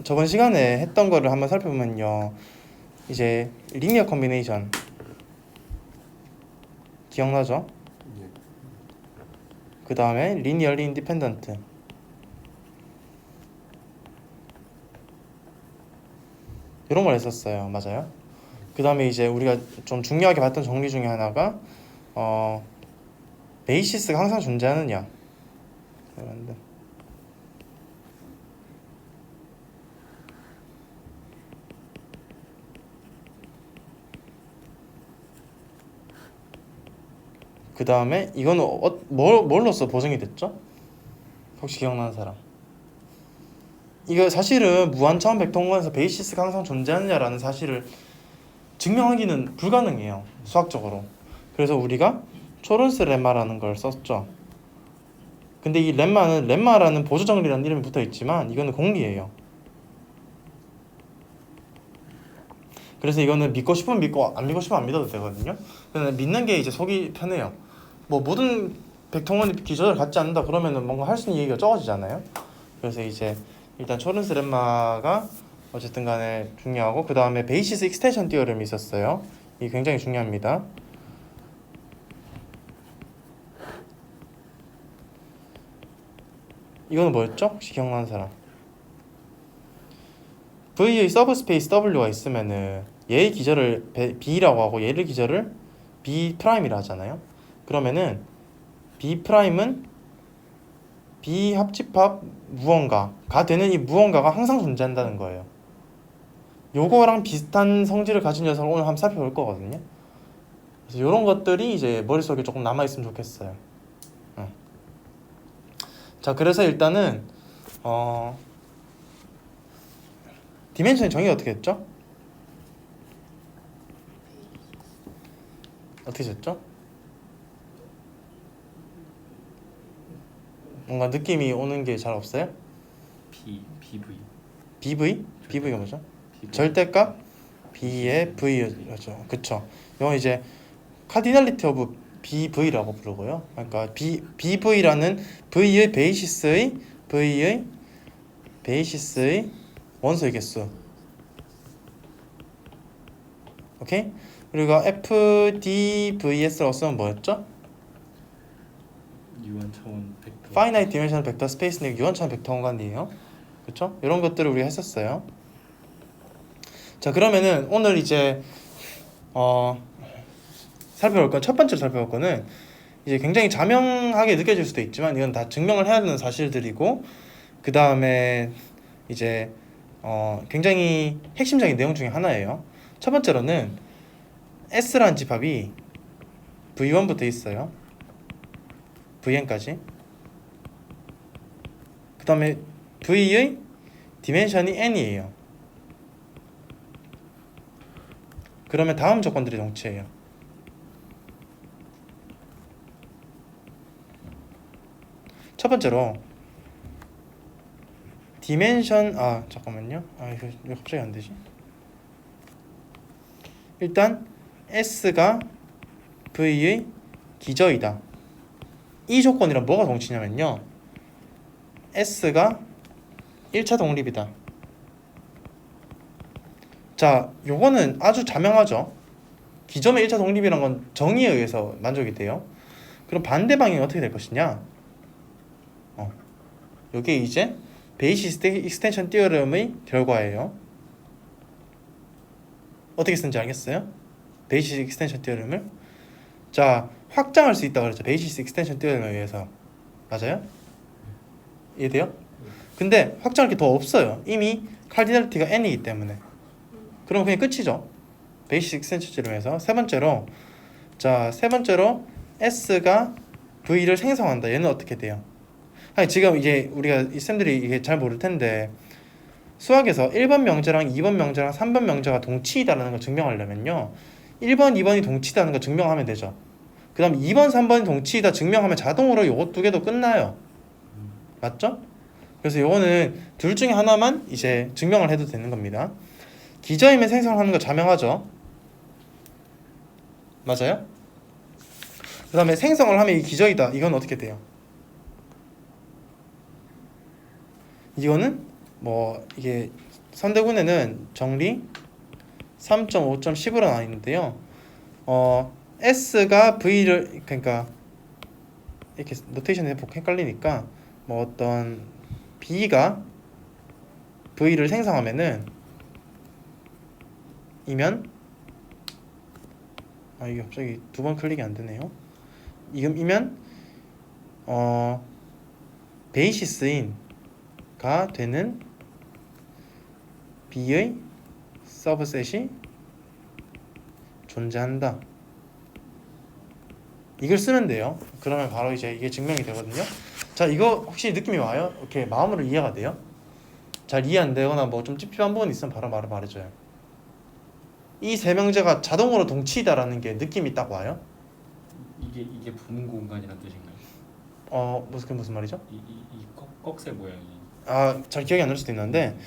저번 시간에 했던 거를 한번 살펴보면요, 이제 리니어 컨비네이션 기억나죠? 예. 그 다음에 리니얼리 인디펜던트, 이런 걸 했었어요. 맞아요? 그 다음에 이제 우리가 좀 중요하게 봤던 정리 중에 하나가 베이시스가 항상 존재하느냐. 그 다음에 이거는 뭘로써 보정이 됐죠? 혹시 기억나는 사람? 이거 사실은 무한차원 벡터공간에서 베이시스가 항상 존재하느냐라는 사실을 증명하기는 불가능해요, 수학적으로. 그래서 우리가 초론스 렘마라는 걸 썼죠. 근데 이 렘마라는 보조정리라는 이름이 붙어있지만 이거는 공리예요. 그래서 이거는 믿고 싶으면 믿고 안 믿고 싶으면 안 믿어도 되거든요. 그냥 믿는 게 이제 속이 편해요. 뭐 모든 벡터공간이 기저를 갖지 않는다 그러면은 뭔가 할 수 있는 얘기가 적어지잖아요. 그래서 이제 일단 초른스 렘마가 어쨌든 간에 중요하고, 그 다음에 베이시스 익스텐션 티어렘이 있었어요. 이게 굉장히 중요합니다. 이거는 뭐였죠? 혹시 기억나는 사람? V의 서브스페이스 W가 있으면은 얘의 기저를 B라고 하고 얘를 기저를 B'이라 하잖아요. 그러면은 B'은 비합집합 무언가가 되는 이 무언가가 항상 존재한다는 거예요. 요거랑 비슷한 성질을 가진 녀석을 오늘 한번 살펴볼 거거든요. 그래서 이런 것들이 이제 머릿속에 조금 남아있으면 좋겠어요. 자, 그래서 일단은 디멘션의 정의가 어떻게 됐죠? 어떻게 됐죠? 뭔가 느낌이 오는 게 잘 없어요? BV? BV가 뭐죠? 절대값 B의 V죠. 그쵸. 이건 이제 카디널리티 오브 BV라고 부르고요. 그러니까 BV라는 V의 베이시스의 원소의 개수. 오케이? 그리고 FDVS라고 쓰면 뭐였죠? 유한차원 벡터. Finite Dimensional Vector Space는 유한차원 벡터 공간이에요. 그렇죠? 이런 것들을 우리가 했었어요. 자, 그러면은 오늘 이제 살펴볼 건, 첫 번째로 살펴볼 거는 이제 굉장히 자명하게 느껴질 수도 있지만 이건 다 증명을 해야 되는 사실들이고, 그 다음에 이제 굉장히 핵심적인 내용 중에 하나예요. 첫 번째로는 S라는 집합이 V1부터 있어요. Vn까지. 그 다음에 V의 디멘션이 n이에요. 그러면 다음 조건들이 동치해요. 첫 번째로 디멘션 잠깐만요. 이거 왜 갑자기 안 되지? 일단 S가 V의 기저이다. 이 조건이랑 뭐가 동치냐면요, S가 1차 독립이다. 자, 요거는 아주 자명하죠. 기점의 1차 독립이란 건 정의에 의해서 만족이 돼요. 그럼 반대 방향이 어떻게 될 것이냐? 요게 이제 베이시스 익스텐션 티어렘의 결과예요. 어떻게 쓰는지 알겠어요? 베이시스 익스텐션 티어렘을. 자, 확장할 수 있다고 그랬죠. 베이시스 익스텐션 티어렘에 의해서. 맞아요? 이해돼요? 근데 확장할 게 더 없어요. 이미 카디널리티가 n이기 때문에. 그럼 그냥 끝이죠. 베이시스 익스텐션 티어렘에서. 세 번째로 S가 V를 생성한다. 얘는 어떻게 돼요? 아니, 지금 이제 우리가 이 쌤들이 이게 잘 모를 텐데, 수학에서 1번 명제랑 2번 명제랑 3번 명제가 동치이다라는 걸 증명하려면요, 1번, 2번이 동치다는 걸 증명하면 되죠. 그 다음 2번, 3번이 동치이다 증명하면 자동으로 요거 두 개도 끝나요. 맞죠? 그래서 요거는 둘 중에 하나만 이제 증명을 해도 되는 겁니다. 기저임에 생성하는 거 자명하죠? 맞아요? 그 다음에 생성을 하면 이 기저이다. 이건 어떻게 돼요? 이거는 뭐 이게 선대군에는 정리 3.5.10으로 나와 있는데요. S가 V를 그러니까 이렇게 노테이션에 헷갈리니까 뭐 어떤 B가 V를 생성하면은 이면 이게 갑자기 두 번 클릭이 안 되네요. 이면 베이시스인가 되는 B의 서브셋이 존재한다. 이걸 쓰는데요. 그러면 바로 이제 이게 증명이 되거든요. 자, 이거 혹시 느낌이 와요? 이렇게 마음으로 이해가 돼요? 잘 이해 안 되거나 뭐 좀 찝찝한 부분 있으면 바로 말해줘요. 이 세 명제가 자동으로 동치이다라는 게 느낌이 딱 와요? 이게 부분 공간이란 뜻인가요? 무슨 말이죠? 이 꺽쇠 모양이. 잘 기억이 안 날 수도 있는데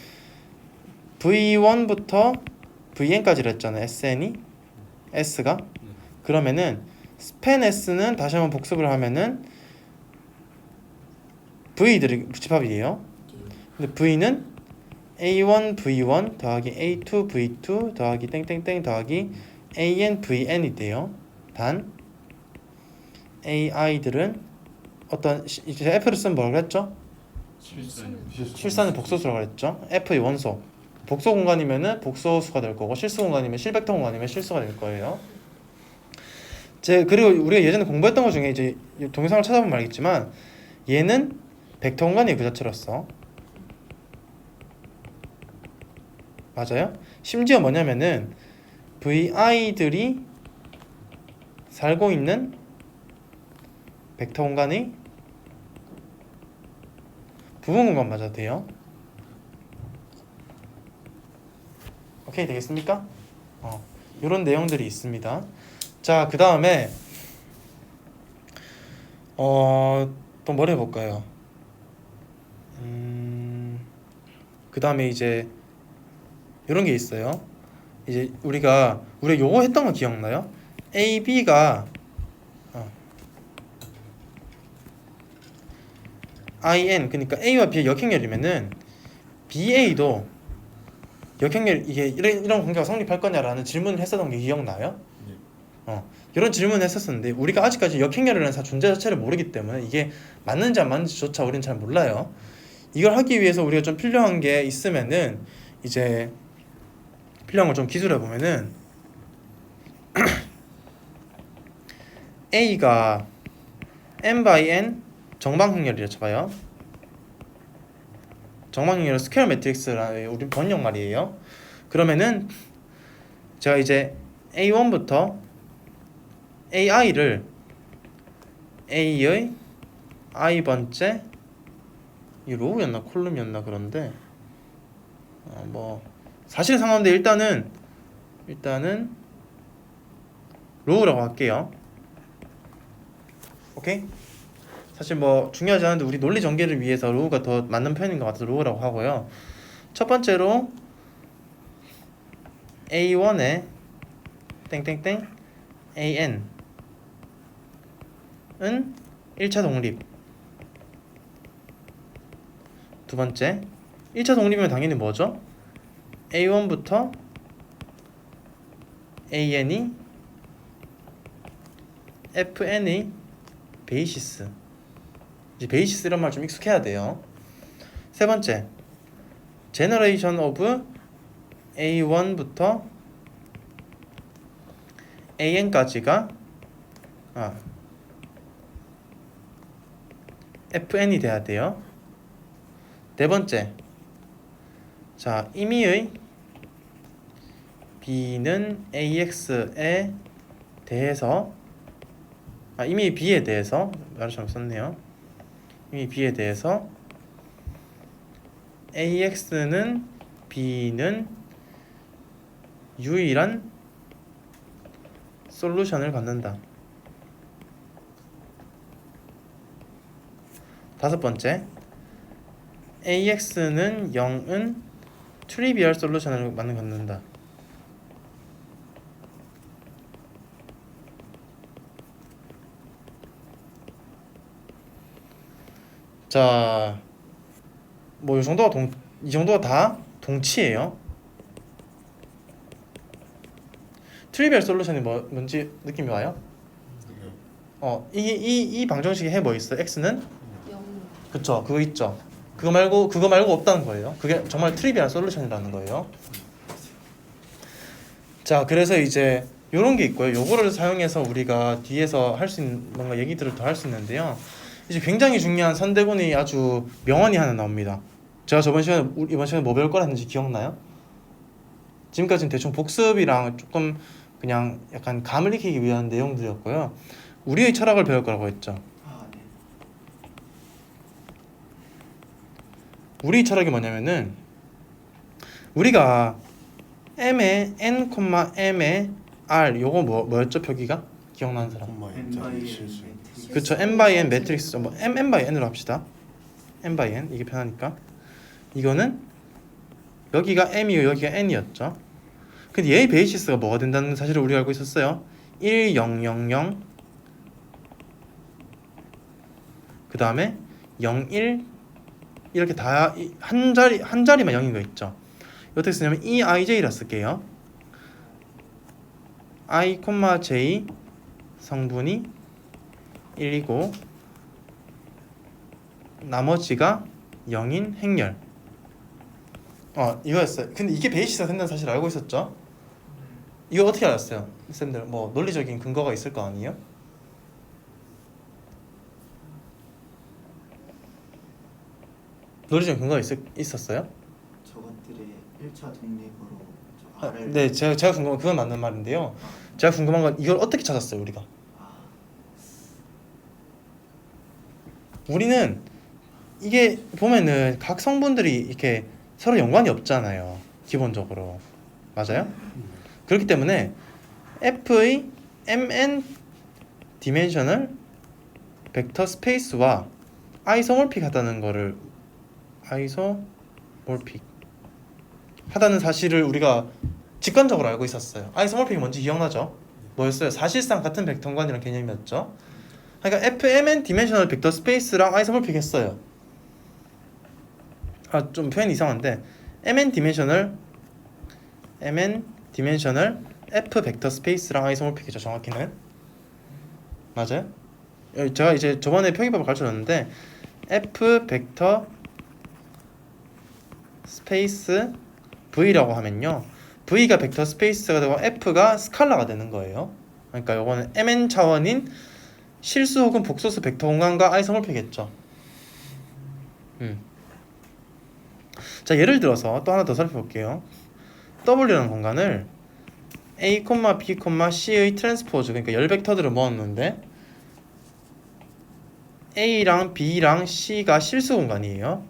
V1부터 Vn까지를 했잖아요. SN이 S가 그러면은 스팬 S는 다시 한번 복습을 하면은 V들이 집합이에요. 근데 V는 A1 V1 더하기 A2 V2 더하기 땡땡땡 더하기 AN VN이 돼요. 단 AI들은 어떤 이제 F를 쓰면 뭐라고 했죠? 실산은 복소수라고 그랬죠. F의 원소 복소 공간이면은 복소수가 될 거고 실수 공간이면 실벡터 공간이면 실수가 될 거예요. 그리고 우리가 예전에 공부했던 것 중에 이제 동영상을 찾아보면 알겠지만 얘는 벡터 공간이에요. 그 자체로서. 맞아요? 심지어 뭐냐면은 VI들이 살고 있는 벡터 공간이 부분 공간 맞아도 돼요. 오케이 되겠습니까? 이런 내용들이 있습니다. 자, 그 다음에 또 뭘 해볼까요? 그 다음에 이제 이런 게 있어요. 이제 우리가 요거 했던 거 기억나요? A, B가 IN 그러니까 A와 B의 역행렬이면은 BA도 역행렬 이게 이런 관계가 성립할 거냐라는 질문을 했었던 게 기억나요? 네. 이런 질문을 했었는데 우리가 아직까지 역행렬이라는 존재 자체를 모르기 때문에 이게 맞는지 안 맞는지조차 우리는 잘 몰라요. 이걸 하기 위해서 우리가 좀 필요한 게 있으면은 이제 필요한 걸 좀 기술해 보면은 A가 n by n 정방향렬이라 쳐봐요. 정방향렬은 스퀘어 매트릭스라는 우리 번역 말이에요. 그러면은 제가 이제 A1부터 AI를 A의 i번째 이 로우였나 콜룸이었나 그런데 뭐 사실 상관없는데 일단은 로우라고 할게요. 오케이? 사실 뭐 중요하지 않은데 우리 논리 전개를 위해서 로우가 더 맞는 표현인 것 같아서 로우라고 하고요. 첫 번째로 A1에 땡땡땡 AN은 1차 독립. 두 번째 1차 독립이면 당연히 뭐죠? A1부터 AN이 FN의 베이시스. 이제 베이시스 이런 말 좀 익숙해야 돼요. 세 번째 제너레이션 오브 A1부터 AN까지가 FN이 돼야 돼요. 네 번째 자 임의의 B는 AX에 대해서 임의 B에 대해서 말을 잘못 썼네요. 임의 B에 대해서 AX는 B는 유일한 솔루션을 갖는다. 다섯 번째 AX는 0은 트리비얼 솔루션을 갖는다. 자, 뭐 이 정도가 이 정도가 다 동치예요. 트리비얼 솔루션이 뭔지 느낌이 와요? 이 방정식의 해 뭐 있어? x는? 0. 그쵸, 그거 있죠. 그거 말고 없다는 거예요. 그게 정말 트리비얼 솔루션이라는 거예요. 자, 그래서 이제 요런 게 있고요. 요거를 사용해서 우리가 뒤에서 할 수 있는 뭔가 얘기들을 더 할 수 있는데요. 이제 굉장히 중요한 선대군이 아주 명언이 하나 나옵니다. 제가 이번 시간에 뭐 배울 거라 했는지 기억나요? 지금까지는 대충 복습이랑 조금 그냥 약간 감을 익히기 위한 내용들이었고요. 우리의 철학을 배울 거라고 했죠. 아, 네. 우리 철학이 뭐냐면은 우리가 m에 n, m에 r 요거 뭐였죠 표기가? 기억나는 사람? 그쵸, n by n 매트릭스 뭐 n by n으로 합시다. n by n 이게 편하니까. 이거는 여기가 m이고 여기가 n이었죠. 근데 얘의 베이시스가 뭐가 된다는 사실을 우리가 알고 있었어요. 1, 0, 0, 0 그 다음에 0, 1 이렇게 다 한 자리만 0인 거 있죠. 어떻게 쓰냐면 EIJ라 쓸게요. I, J 성분이 1이고 나머지가 0인 행렬. 이거였어요. 근데 이게 베이시스가 된다는 사실 알고 있었죠? 이거 어떻게 알았어요? 쌤들 뭐 논리적인 근거가 있을 거 아니에요? 논리적인 근거가 있었어요? 저것들의 1차 독립으로 저 R을 네, 제가 궁금한 그건 맞는 말인데요. 제가 궁금한 건 이걸 어떻게 찾았어요, 우리가? 우리는 이게 보면은 각 성분들이 이렇게 서로 연관이 없잖아요. 기본적으로. 맞아요? 그렇기 때문에 F의 mn 디멘셔널 벡터 스페이스와 아이소몰픽 하다는 거를 아이소몰픽 하다는 사실을 우리가 직관적으로 알고 있었어요. 아이소몰픽이 뭔지 기억나죠? 뭐였어요? 사실상 같은 벡터관이라는 개념이었죠. 그러니까 fmn 디멘셔널 벡터 스페이스랑 아이소몰픽 했어요. 좀 표현이 이상한데 mn 디멘셔널 f 벡터 스페이스랑 아이소몰픽이죠. 정확히는 맞아요? 제가 이제 저번에 표기법을 가르쳐줬는데 f 벡터 스페이스 v라고 하면요, v가 벡터 스페이스가 되고 f가 스칼라가 되는 거예요. 그러니까 요거는 mn 차원인 실수 혹은 복소수 벡터 공간과 아이소몰픽이겠죠. 자, 예를 들어서 또 하나 더 살펴볼게요. W라는 공간을 A, B, C의 트랜스포즈, 그러니까 열 벡터들을 모았는데 A랑 B랑 C가 실수 공간이에요.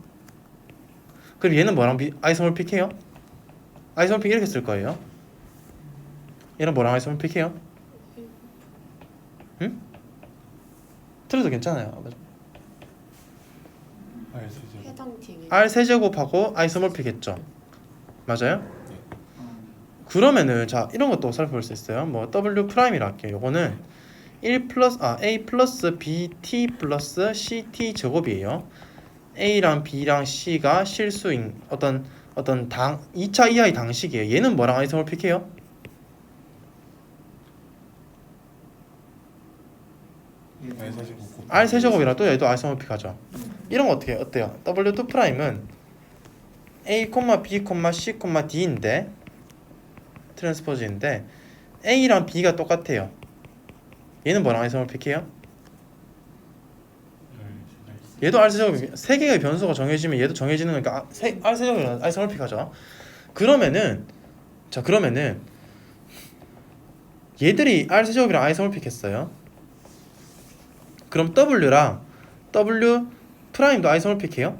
그럼 얘는 뭐랑 아이소몰픽해요? 아이소몰픽 이렇게 쓸 거예요. 얘는 뭐랑 아이소몰픽해요? 응? 틀어도 괜찮아요. 해당 디멘션. R 세제곱하고 아이소몰픽했죠. 맞아요? 그러면은 자, 이런 것도 살펴볼 수 있어요. 뭐 W 프라임이라 할게요. 요거는 1 플러스 A 플러스 BT 플러스 CT 제곱이에요. A랑 B랑 C가 실수인 어떤 2차 이하의 당식이에요. 얘는 뭐랑 아이소몰픽해요? R 세제곱이랑 또 얘도 아이소몰픽하죠. 이런 거 어때요? W2 프라임은 A, B, C, D인데 트랜스포즈인데 A랑 B가 똑같아요. 얘는 뭐랑 아이소몰픽해요? 얘도 R 세제곱. 세 개의 변수가 정해지면 얘도 정해지는 거니까 R 세제곱이랑 아이소몰픽하죠. 그러면은 얘들이 R 세제곱이랑 아이소몰픽했어요. 그럼 W랑 W 프라임도 아이소몰픽해요?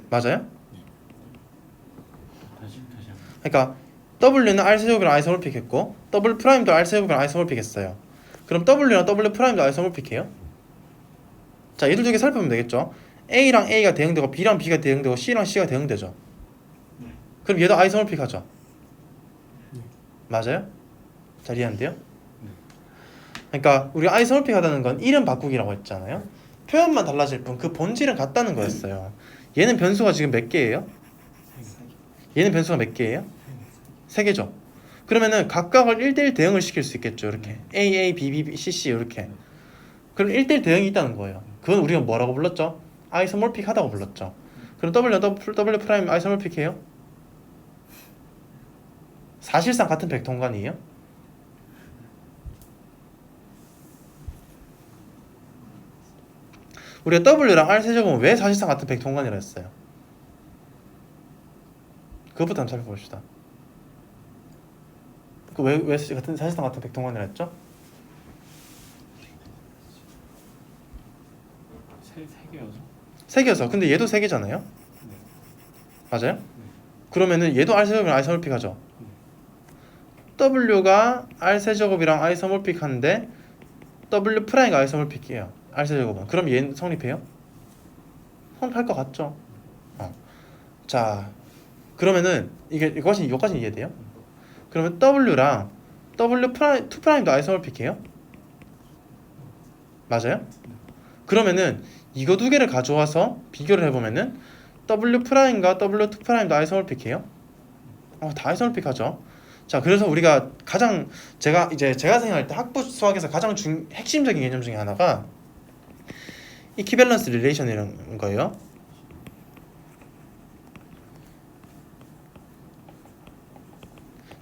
맞아요? 다시 한번. 그러니까 W는 R 세제곱이랑 아이소몰픽했고 W 프라임도 R 세제곱이랑 아이소몰픽했어요. 그럼 W랑 W 프라임도 아이소몰픽해요? 자, 얘들 중에 살펴보면 되겠죠. A랑 A가 대응되고 B랑 B가 대응되고 C랑 C가 대응되죠. 그럼 얘도 아이소몰픽하죠. 맞아요? 잘 이해한대요? 그러니까 우리가 아이소몰픽하다는 건 이름 바꾸기라고 했잖아요. 표현만 달라질 뿐 그 본질은 같다는 거였어요. 얘는 변수가 지금 몇 개예요? 얘는 변수가 몇 개예요? 3개죠. 그러면은 각각을 1대1 대응을 시킬 수 있겠죠. 이렇게 A, A, B, B, B, C, C 이렇게. 그럼 1대1 대응이 있다는 거예요. 그건 우리가 뭐라고 불렀죠? 아이소몰픽 하다고 불렀죠. 그럼 W 프라임 아이소몰픽해요? 사실상 같은 벡터공간이에요? 우리가 W랑 R 세제곱은 왜 사실상 같은 벡터공간이라 했어요? 그것부터 한번 살펴봅시다. 왜 사실상 같은 벡터공간이라 했죠? 세 개여서. 3개여서. 근데 얘도 3개잖아요? 네. 맞아요? 그러면은 얘도 R 세제곱이랑 I 서몰픽하죠? W가 R 세제곱이랑 I 서몰픽한데 W 프라임가 I 서몰픽이에요. R 세제곱은. 그럼 얘는 성립해요? 성립할 것 같죠? 자, 그러면은 이것이 여기까지 이해돼요? 그러면 W랑 W 프라임 2 프라임도 I 서몰픽해요? 맞아요? 그러면은 이거 두 개를 가져와서 비교를 해보면은 W 프라임과 W2 프라임도 I 서몰픽해요? 다 I 서몰픽하죠. 자, 그래서 우리가 제가 생각할 때 학부 수학에서 가장 핵심적인 개념 중에 하나가 이퀴밸런스 릴레이션이라는 거예요.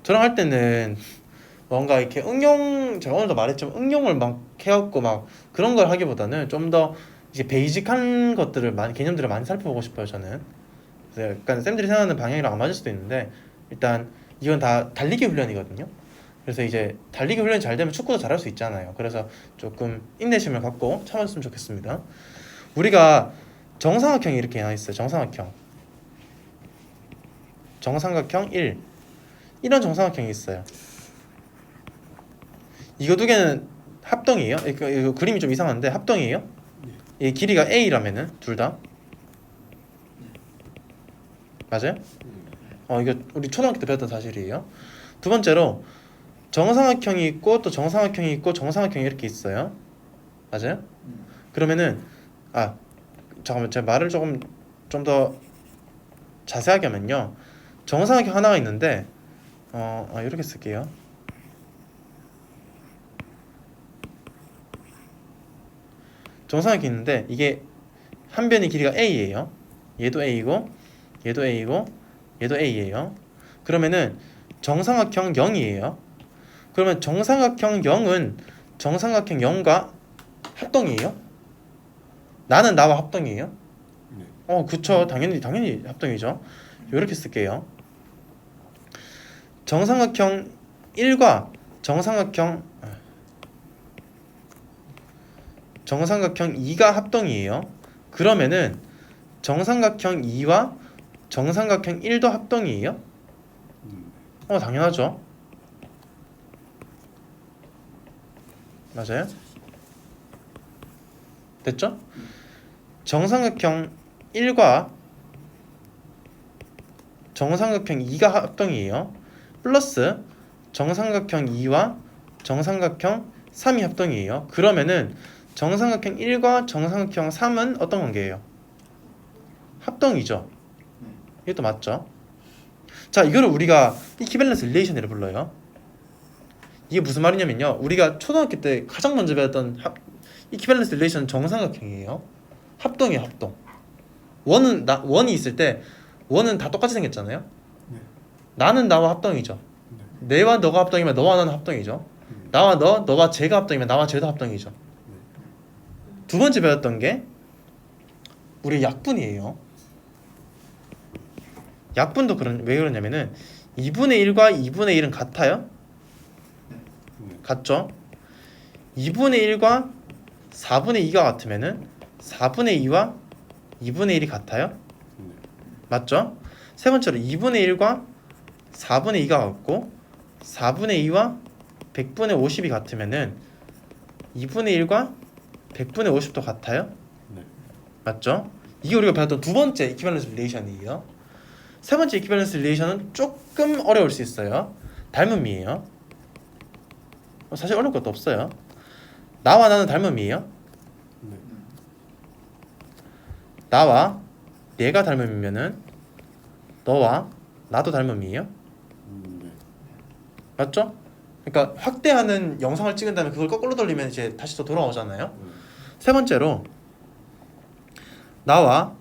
저랑 할 때는 뭔가 이렇게 제가 오늘도 말했지만 응용을 막 해갖고 막 그런 걸 하기보다는 좀 더 이제 베이직한 개념들을 많이 살펴보고 싶어요, 저는. 그래서 약간 쌤들이 생각하는 방향이랑 안 맞을 수도 있는데, 일단 이건 다 달리기 훈련이거든요. 그래서 이제 달리기 훈련이 잘 되면 축구도 잘할 수 있잖아요. 그래서 조금 인내심을 갖고 참았으면 좋겠습니다. 우리가 정삼각형이 이렇게 나와 있어요. 정삼각형 1. 이런 정삼각형이 있어요. 이거 두 개는 합동이에요. 이거 그림이 좀 이상한데 합동이에요. 이 길이가 A라면은 둘 다 맞아요? 이거 우리 초등학교 때 배웠던 사실이에요. 두 번째로 정삼각형이 있고 또 정삼각형이 있고 정삼각형이 이렇게 있어요. 맞아요? 그러면은 잠깐만, 제가 말을 좀 더 자세하게 하면요. 정삼각형 하나가 있는데 이렇게 쓸게요. 정삼각형이 있는데 이게 한 변의 길이가 A예요. 얘도 A고 얘도 A고 얘도 A예요. 그러면은 정삼각형 0이에요. 그러면 정삼각형 0은 정삼각형 0과 합동이에요? 나는 나와 합동이에요? 그쵸. 당연히 합동이죠. 이렇게 쓸게요. 정삼각형 1과 정삼각형 2가 합동이에요. 그러면은 정삼각형 2와 정삼각형 1도 합동이에요? 당연하죠. 맞아요? 됐죠? 정삼각형 1과 정삼각형 2가 합동이에요. 플러스 정삼각형 2와 정삼각형 3이 합동이에요. 그러면은 정삼각형 1과 정삼각형 3은 어떤 관계예요? 합동이죠. 이것도 맞죠? 자, 이거를 우리가 이퀴밸런스 릴레이션이라고 불러요. 이게 무슨 말이냐면요. 우리가 초등학교 때 가장 먼저 배웠던 이퀴밸런스 릴레이션은 정삼각형이에요. 합동이에요, 합동. 원이 있을 때 원은 다 똑같이 생겼잖아요. 나는 나와 합동이죠. 내와 너가 합동이면 너와 나는 합동이죠. 나와 너와 쟤가 합동이면 나와 쟤도 합동이죠. 두 번째 배웠던 게 우리 약분이에요. 약분도 왜 그러냐면은 2분의 1과 2분의 1은 같아요? 같죠? 2분의 1과 4분의 2가 같으면은 4분의 2와 2분의 1이 같아요? 맞죠? 세 번째로 2분의 1과 4분의 2가 같고 4분의 2와 100분의 50이 같으면은 2분의 1과 100분의 50도 같아요? 맞죠? 이게 우리가 배웠던 두 번째 이퀴밸런스 릴레이션이에요. 세 번째 이퀴밸런스 릴레이션은 조금 어려울 수 있어요. 닮음이에요. 사실 어려울 것도 없어요. 나와 나는 닮음이에요? 나와 내가 닮음이면은 너와 나도 닮음이에요. 네. 맞죠? 그러니까 확대하는 영상을 찍은 다음에 그걸 거꾸로 돌리면 이제 다시 또 돌아오잖아요. 세 번째로 나와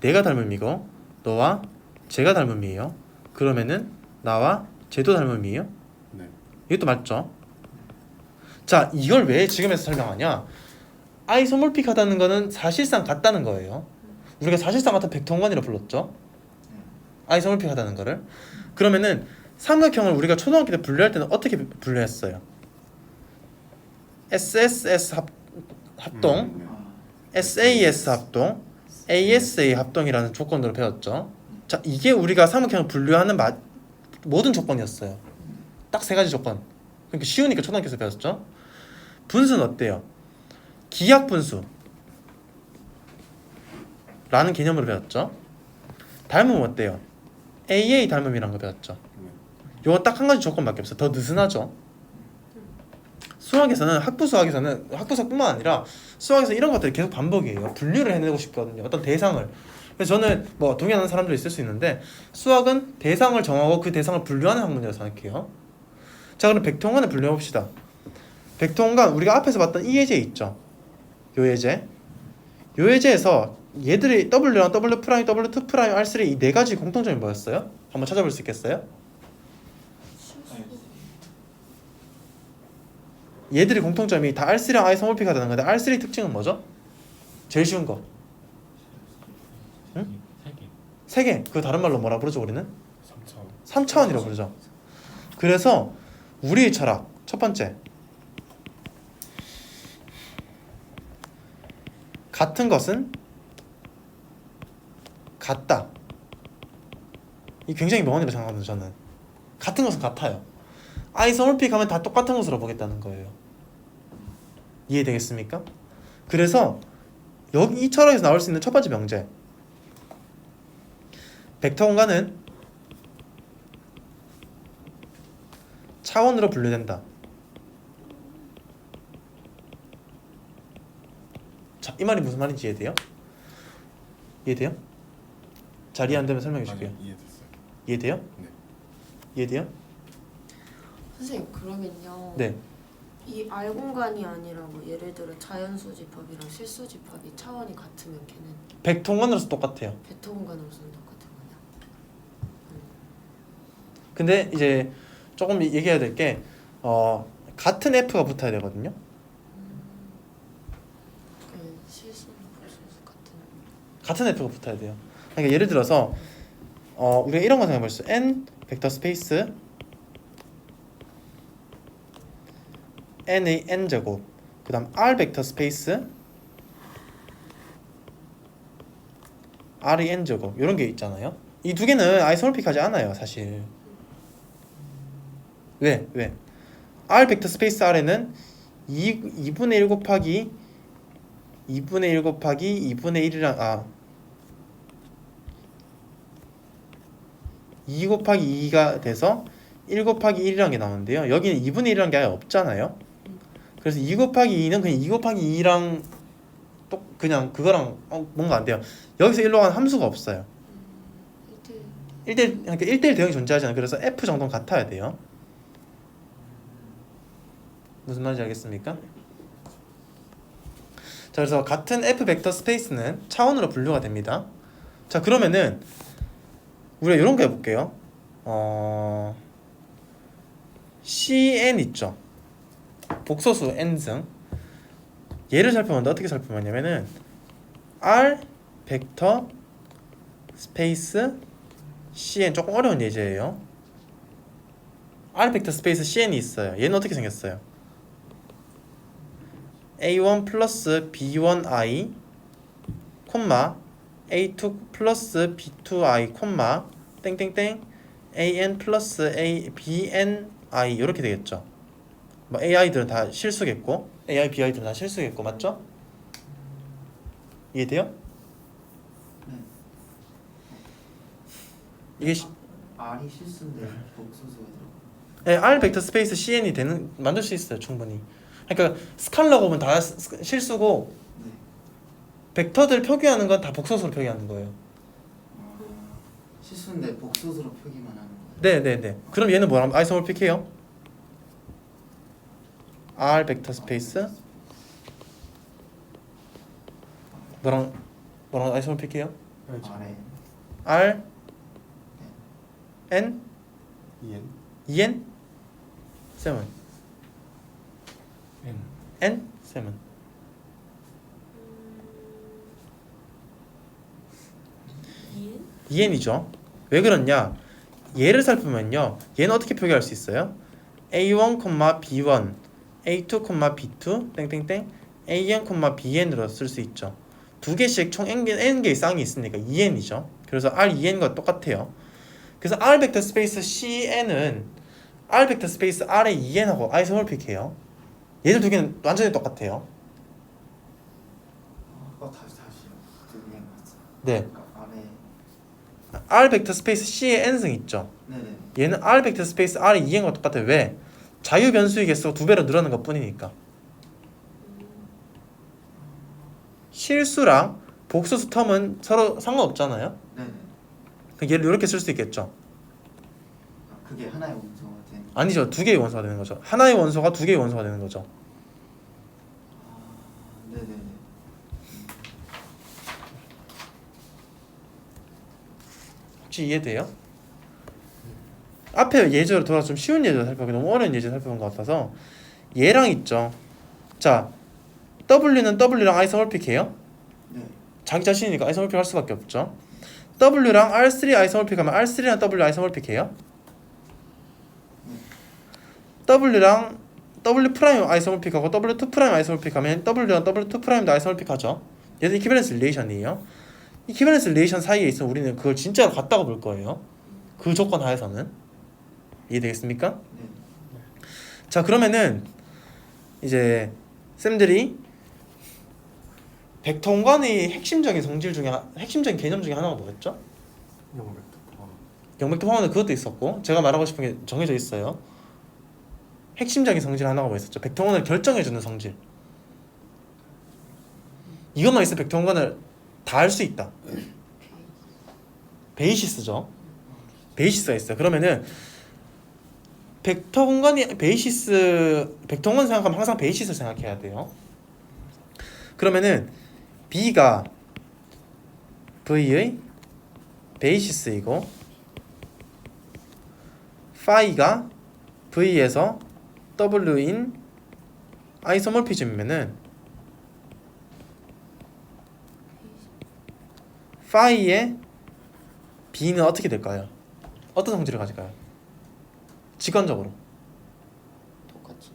내가 닮음이고 너와 쟤가 닮음이에요. 그러면은 나와 쟤도 닮음이에요. 네. 이것도 맞죠? 자, 이걸 왜 지금에서 설명하냐? 아이소몰픽하다는 거는 사실상 같다는 거예요. 우리가 사실상 같은 백통관이라 불렀죠. 아이소몰픽하다는 거를. 그러면은 삼각형을 우리가 초등학교 때 분류할 때는 어떻게 분류했어요? SSS 합동, 네. SAS 합동, ASA 합동이라는 조건으로 배웠죠. 자, 이게 우리가 삼각형을 분류하는 모든 조건이었어요. 딱 세 가지 조건. 그러니까 쉬우니까 초등학교에서 배웠죠. 분수는 어때요? 기하 분수 라는 개념으로 배웠죠. 닮음은 어때요? AA 닮음이라는 거 배웠죠. 요거 딱 한 가지 조건밖에 없어요. 더 느슨하죠. 수학에서는 학부 수학뿐만 아니라 수학에서 이런 것들이 계속 반복이에요. 분류를 해내고 싶거든요. 어떤 대상을. 그래서 저는 뭐 동의하는 사람도 있을 수 있는데 수학은 대상을 정하고 그 대상을 분류하는 학문이라고 생각해요. 자, 그럼 백통관을 분류해 봅시다. 백통관 우리가 앞에서 봤던 이 예제 있죠. 요 예제. 요 예제에서 얘들이 W랑 W 프라임, W2 프라임, R3 이 네 가지 공통점이 뭐였어요? 한번 찾아볼 수 있겠어요? 얘들이 공통점이 다 R3랑 아이소몰픽하다는 건데 R3 특징은 뭐죠? 제일 쉬운 거. 응? 세 개. 3개. 그 다른 말로 뭐라 부르죠 우리는? 3차원. 3차원이라고 부르죠. 그래서 우리의 철학 첫 번째, 같은 것은 같다. 이 굉장히 명언이라고 생각하거든요. 저는 같은 것은 같아요. 아이소몰픽하면 다 똑같은 것으로 보겠다는 거예요. 이해되겠습니까? 그래서 여기 이 철학에서 나올 수 있는 첫 번째 명제, 벡터 공간은 차원으로 분류된다. 자, 이 말이 무슨 말인지 이해돼요? 이해돼요? 자, 이해 안 되면 설명해 줄게요. 이해됐어요. 이해돼요? 네. 이해돼요? 선생님 그러면요. 네. 이 R 공간이 아니라 뭐 예를 들어 자연수 집합이랑 실수 집합이 차원이 같으면 걔는 백통관으로서 똑같아요. 베터 공간으로서는 똑같은 거냐? 근데 이제 조금 얘기해야 될 게 같은 F가 붙어야 되거든요. 실수는 실수 같은. 같은 F가 붙어야 돼요. 그러니까 예를 들어서 우리가 이런 거 생각해 볼 수 있어요. N 벡터 스페이스 N의 N제곱, 그 다음 R 벡터 스페이스 R의 N제곱, 이런 게 있잖아요. 이 두 개는 아이소몰픽하지 않아요 사실. 왜? R 벡터 스페이스 R에는 2분의 1 곱하기 2분의 1 곱하기 2분의 1이랑 2 곱하기 2가 돼서 1 곱하기 1이라는 게 나오는데요. 여기는 2분의 1이라는 게 아예 없잖아요. 그래서 2 곱하기 2는 그냥 2 곱하기 2랑 또 그냥 그거랑 뭔가 안 돼요. 여기서 1로 가는 함수가 없어요. 1대1, 그러니까 1대1 대응이 존재하잖아요. 그래서 F 정도는 같아야 돼요. 무슨 말인지 알겠습니까? 자, 그래서 같은 F 벡터 스페이스는 차원으로 분류가 됩니다. 자, 그러면은 우리가 이런 거 해볼게요. CN 있죠. 복소수 n승. 얘를 살펴보는데 어떻게 살펴보냐면은 R 벡터 스페이스 CN, 조금 어려운 예제예요. R 벡터 스페이스 CN이 있어요. 얘는 어떻게 생겼어요? A1 플러스 B1i 콤마 A2 플러스 B2i 콤마 땡땡땡 AN 플러스 BNi 이렇게 되겠죠. 뭐 AI들은 다 실수겠고 AI, BI들은 다 실수겠고, 맞죠? 이해돼요? 네. 이게 R이 실수인데 복소수가 들어가. 네, R 벡터 스페이스 CN이 만들 수 있어요, 충분히. 그러니까 스칼라 곱은 다 실수고 네. 벡터들 표기하는 건 다 복소수로 표기하는 거예요. 실수인데 복소수로 표기만 하는 거예요. 네네네. 그럼 얘는 뭐랑 아이소몰픽해요? R 벡터 스페이스 뭐랑 아이소몰픽해요? 아래 R N EN 2N 7 N. N 7 2N이죠. 왜 그렇냐? 얘를 살피면요. 얘는 어떻게 표기할 수 있어요? A1, B1, A2, B2, 땡땡땡, AN, BN으로 쓸 수 있죠. 두 개씩 총 N개의 쌍이 있으니까 2N이죠. 그래서 R2N과 똑같아요. 그래서 R 벡터 스페이스 CN은 R 벡터 스페이스 R의 2N하고 아이소몰픽해요. 얘들 두 개는 완전히 똑같아요. 다시요. 두개 맞아. 네. 그러니까 아래. R 벡터 스페이스 C의 N승 있죠. 네네. 얘는 R 벡터 스페이스 R의 2N과 똑같아요. 왜? 자유 변수의 개수가 2배로 늘어나는 것 뿐이니까. 실수랑 복소수 텀은 서로 상관없잖아요. 네네. 그럼 얘를 이렇게 쓸 수 있겠죠. 그게 하나의 원소가 되는. 아니죠. 두 개의 원소가 되는 거죠. 하나의 원소가 두 개의 원소가 되는 거죠. 네네네. 혹시 이해돼요? 앞에 예제로 돌아서 좀 쉬운 예제를 살펴보고 너무 어려운 예제를 살펴본 것 같아서 얘랑 있죠. 자, W는 W랑 아이소몰픽해요. 네. 자기 자신이니까 아이소몰픽 할 수밖에 없죠. W랑 R3 아이소몰픽하면 R3랑 W 아이소몰픽해요. W랑 W 프라임 아이소몰픽하고 W2 프라임 아이소몰픽하면 W랑 W2 프라임도 아이소몰픽하죠. 얘는 이퀴밸런스 릴레이션이에요. 이퀴밸런스 릴레이션 사이에 있으면 우리는 그걸 진짜로 같다고 볼 거예요. 그 조건 하에서는. 이해되겠습니까? 네. 자, 그러면은 이제 쌤들이 벡터원의 핵심적인 성질 중에 핵심적인 개념 중에 하나가 뭐였죠? 영벡터 포함. 영벡터 포함은 그것도 있었고 제가 말하고 싶은 게 정해져 있어요. 핵심적인 성질 하나가 뭐 있었죠? 벡터원을 결정해주는 성질. 이것만 있으면 벡터원을 다 할 수 있다. 베이시스죠. 베이시스가 있어요. 그러면은 벡터 공간이 베이시스 벡터 공간 생각하면 항상 베이시스를 생각해야 돼요. 그러면은 B가 V의 베이시스이고 파이가 V에서 W인 아이소몰피즘이면은 파이의 B는 어떻게 될까요? 어떤 성질을 가질까요? 직관적으로 똑같이.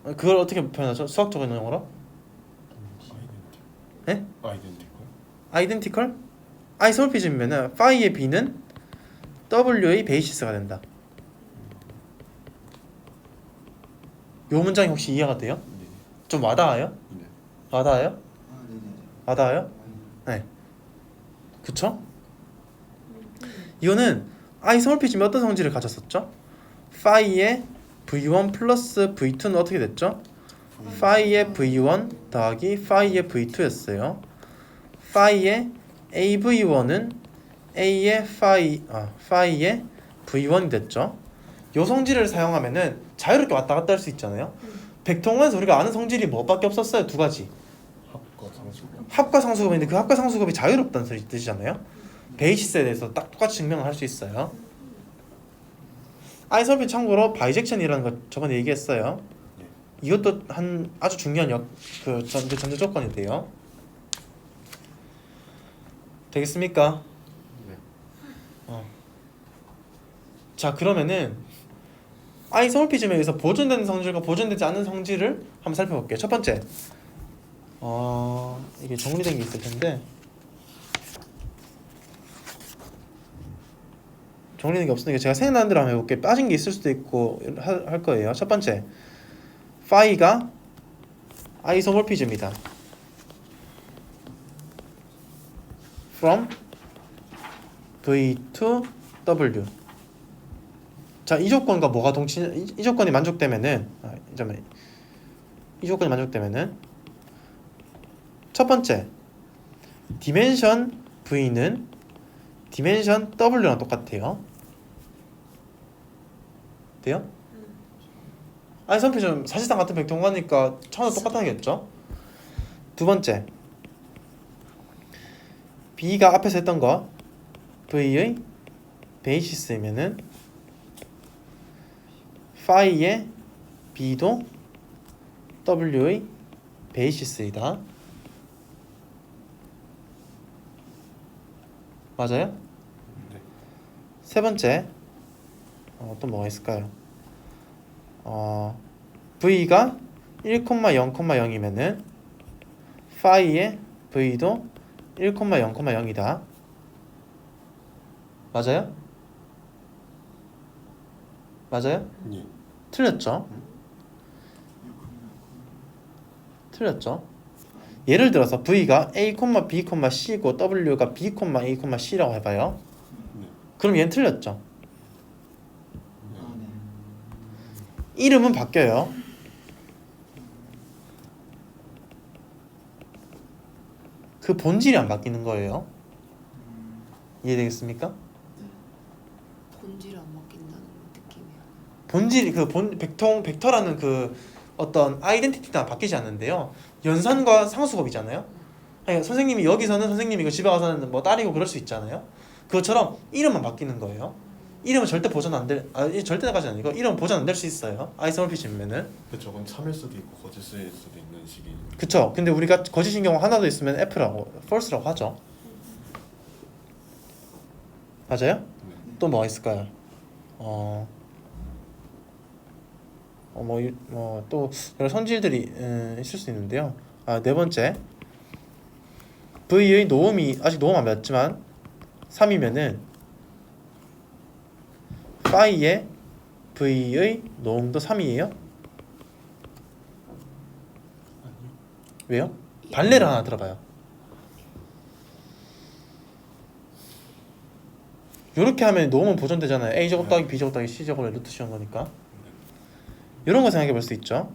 그걸 어떻게 표현하죠? 수학적인 용어로? 네? 아이덴티컬. 아이덴티컬? 아이소몰피즘이면은 파이의 B는 W의 베이시스가 된다. 요 문장이 혹시 이해가 돼요? 네. 좀 와닿아요? 네. 와닿아요? 네네. 와닿아요? 네. 그쵸? 이거는 아이소몰피즘이 어떤 성질을 가졌었죠? 파이의 V1 플러스 V2는 어떻게 됐죠? 파이의 V1 더하기 파이의 V2였어요. 파이의 AV1은 A의 파이의 V1이 됐죠. 요 성질을 사용하면은 자유롭게 왔다 갔다 할 수 있잖아요. 벡터원에서 우리가 아는 성질이 뭐밖에 없었어요? 두 가지. 합과 상수법. 합과 상수곱인데 그 합과 상수곱이 자유롭다는 뜻이잖아요. 베이시스에 대해서 딱 똑같이 증명을 할 수 있어요. 아이소몰피즘 참고로 바이젝션이라는 거 저번에 얘기했어요. 네. 이것도 한 아주 중요한 전제 조건이 돼요. 되겠습니까? 네. 자, 그러면은 아이소몰피즘에 의해서 보존되는 성질과 보존되지 않는 성질을 한번 살펴볼게요. 첫 번째, 이게 정리된 게 있을 텐데 정리된 게 없으니까 제가 생각나는 대로 한번 해볼게요. 빠진 게 있을 수도 있고 할 거예요. 첫 번째, 파이가 아이소몰피즘이다. From V to W. 자, 이 조건과 뭐가 이 조건이 만족되면은 잠깐만. 이 조건이 만족되면은 첫 번째 디멘션 V는 디멘션 W랑 똑같아요. 돼요? 아이선표준 사실상 같은 백동관이니까 처음에 똑같다겠죠? 두 번째 B가 앞에서 했던 거 V의 베이시스이면은 파이의 B도 W의 베이시스이다. 맞아요? 네. 세 번째 또 뭐가 있을까요? V가 1,0,0이면은 파이의 V도 1,0,0이다. 맞아요? 맞아요? 예. 틀렸죠? 틀렸죠? 예를 들어서 V가 A, B, C고 W가 B, A, C라고 해봐요. 네. 그럼 얘는 틀렸죠? 아, 네. 이름은 바뀌어요. 그 본질이 안 바뀌는 거예요. 이해되겠습니까? 본질이 안 바뀐다는 느낌이야. 본질이 벡터라는 그 어떤 아이덴티티가 바뀌지 않는데요. 연산과 상수곱이잖아요. 아니, 선생님이 여기서는 선생님이고 집에 가서는 뭐 딸이고 그럴 수 있잖아요. 그것처럼 이름만 바뀌는 거예요. 이름은 절대 보존 안 될, 절대까지는 아니고 이름은 보존 안 될 수 있어요. 아이소모피즘이면은. 그 저건 참일 수도 있고 거짓일 수도 있는 식이. 그쵸. 근데 우리가 거짓인 경우 하나도 있으면 F라고, false라고 하죠. 맞아요? 네. 또 뭐가 있을까요? 또 여러 성질들이 있을 수 있는데요. 네 번째 V의 노음이 아직 노음 안 맞지만 3이면은 파이의 V의 노음도 3이에요? 아니요. 왜요? 발레를 하나 들어봐요. 이렇게 하면 노음은 보존되잖아요. A제곱 더하기 B제곱 더하기 C제곱을 루트 씌운 거니까. 이런 거 생각해 볼 수 있죠.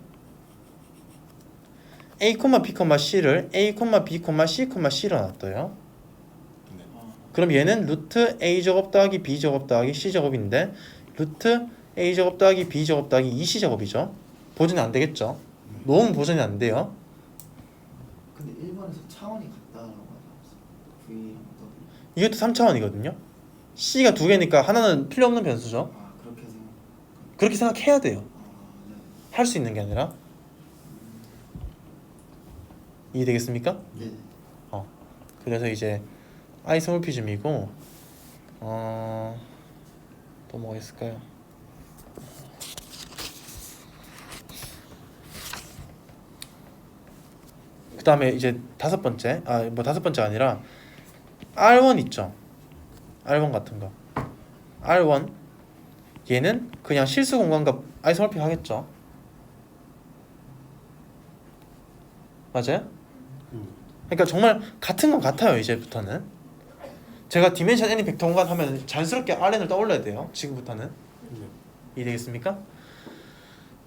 A, B, C를 A, B, C, C로 놔둬요. 네. 그럼 얘는 루트 A제곱 더하기 B제곱 더하기 C제곱인데 루트 A제곱 더하기 B제곱 더하기 2C제곱이죠. 보존이 안 되겠죠. 노음은 보존이 안 돼요. 근데 1번에서 차원이 같다라고 하지 않았어요? V랑 W. 이것도 3차원이거든요. C가 두 개니까 하나는 필요 없는 변수죠. 아, 그렇게 생각. 그렇게 생각해야 돼요. 네. 할 수 있는 게 아니라. 이해되겠습니까? 네. 그래서 이제 아이소모피즘이고 또 뭐가 있을까요? 그 다음에 이제 다섯 번째 다섯 번째 아니라 R1 있죠. R1 같은 거 R1 얘는 그냥 실수 공간과 아이소모픽 하겠죠. 맞아요? 그러니까 정말 같은 건 같아요. 이제부터는 제가 디멘션 애니 벡터 공간 하면 자연스럽게 RN을 떠올려야 돼요. 지금부터는. 네. 이해되겠습니까?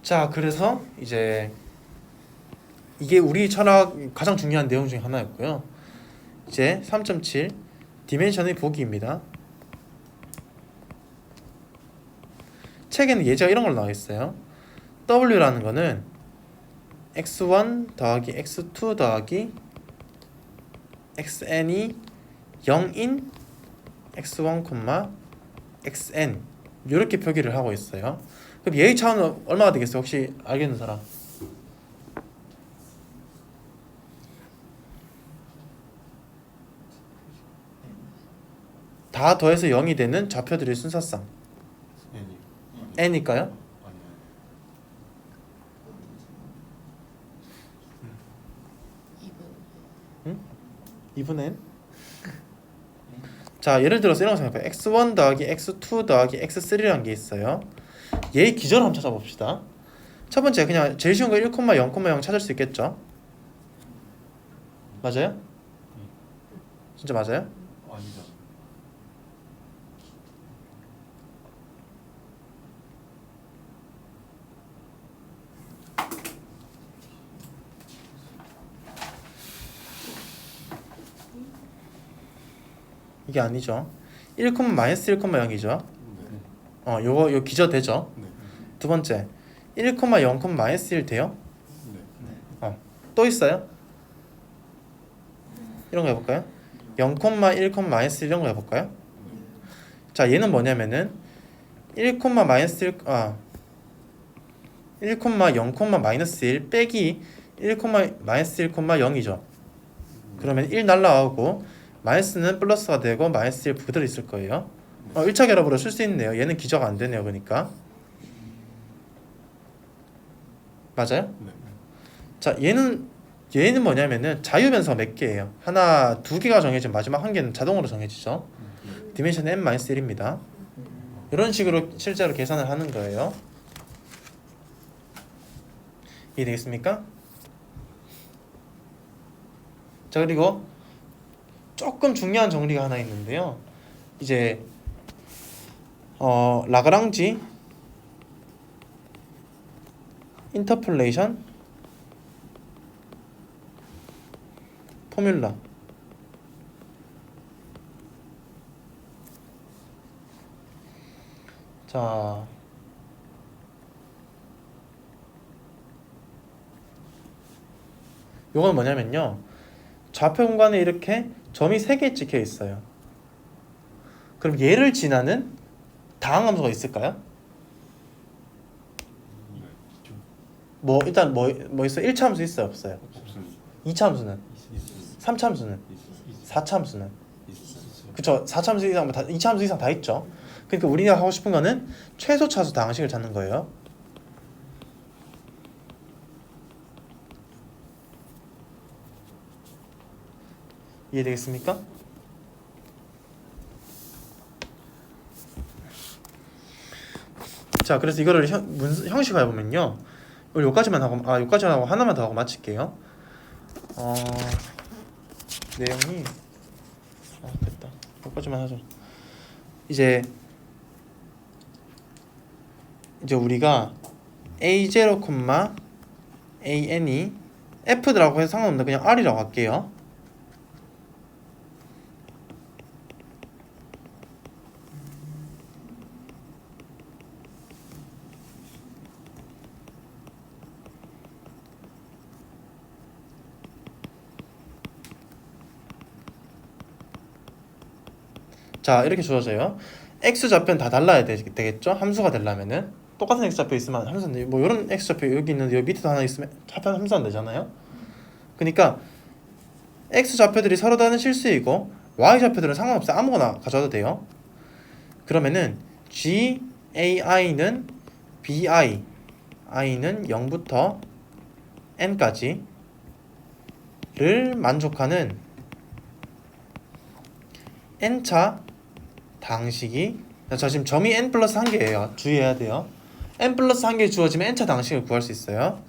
자, 그래서 이제 이게 우리 철학 가장 중요한 내용 중에 하나였고요. 이제 3.7 디멘션의 보기입니다. 책에는 예제가 이런 걸로 나와 있어요. W라는 거는 x1 더하기 x2 더하기 xn이 0인 x1, xn 이렇게 표기를 하고 있어요. 그럼 얘의 차원은 얼마나 되겠어요? 혹시 알겠는 사람? 다 더해서 0이 되는 좌표들의 순서상 N이. n일까요? 아니요. 2분 2분의 n? 자, 예를 들어서 이런 거 생각해봐요. x1 더하기 x2 더하기 x3라는 게 있어요. 얘의 기절을 한번 찾아봅시다. 첫 번째 그냥 제일 쉬운 거 1, 0, 찾을 수 있겠죠? 맞아요? 진짜 맞아요? 아니죠. 이게 아니죠. 1,-1,0이죠. 네. 요거 기저 되죠. 네. 두 번째 1,0,-1 돼요? 네. 또 있어요? 이런 거 해볼까요? 0,1, 이런 거 해볼까요? 자, 얘는 뭐냐면은 1, 1,0, 빼기 1,-1,0이죠. 그러면 1 날라가고 마이너스는 플러스가 되고 마이너스 1 그대로 있을 거예요. 1차 결합으로 쓸 수 있네요. 얘는 기저가 안 되네요. 그러니까 맞아요? 네. 자, 얘는 뭐냐면은 자유 변수가 몇 개예요? 하나, 두 개가 정해지면 마지막 한 개는 자동으로 정해지죠. 디멘션 n-1입니다. 이런 식으로 실제로 계산을 하는 거예요. 이해되겠습니까? 자, 그리고 조금 중요한 정리가 하나 있는데요. 이제 라그랑지 인터폴레이션 포뮬라. 자, 요건 뭐냐면요. 좌표 공간에 이렇게 점이 3개 찍혀 있어요. 그럼 얘를 지나는 다항 함수가 있을까요? 뭐 일단 뭐 있어? 1차 함수 있어요, 없어요? 없습니다. 2차 함수는? 있습니다. 3차 함수는? 있습니다. 4차 함수는? 있습니다. 그쵸? 4차 함수 이상, 2차 함수 이상 다 있죠. 그러니까 우리가 하고 싶은 거는 최소 차수 다항식을 찾는 거예요. 이해되겠습니까? 자, 그래서 이거를 형식화해 보면요. 우리 여기까지만 하고 하나만 더 하고 마칠게요. 내용이 됐다. 여기까지만 하죠. 이제 우리가 a0, an이 f라고 해서 상관없는데 그냥 r이라고 할게요. 자, 이렇게 주어져요. x 좌표는 다 달라야 되겠죠? 함수가 되려면은 똑같은 x 좌표 있으면 함수는 뭐 이런 x 좌표 여기 있는데 여기 밑에도 하나 있으면 함수 안 되잖아요. 그러니까 x 좌표들이 서로 다른 실수이고 y 좌표들은 상관없어요. 아무거나 가져와도 돼요. 그러면은 g, ai는 bi, i는 0부터 n까지를 만족하는 n차 당식이, 자, 지금 점이 n 플러스 1개예요. 주의해야 돼요. n 플러스 1개 주어지면 n차 당식을 구할 수 있어요.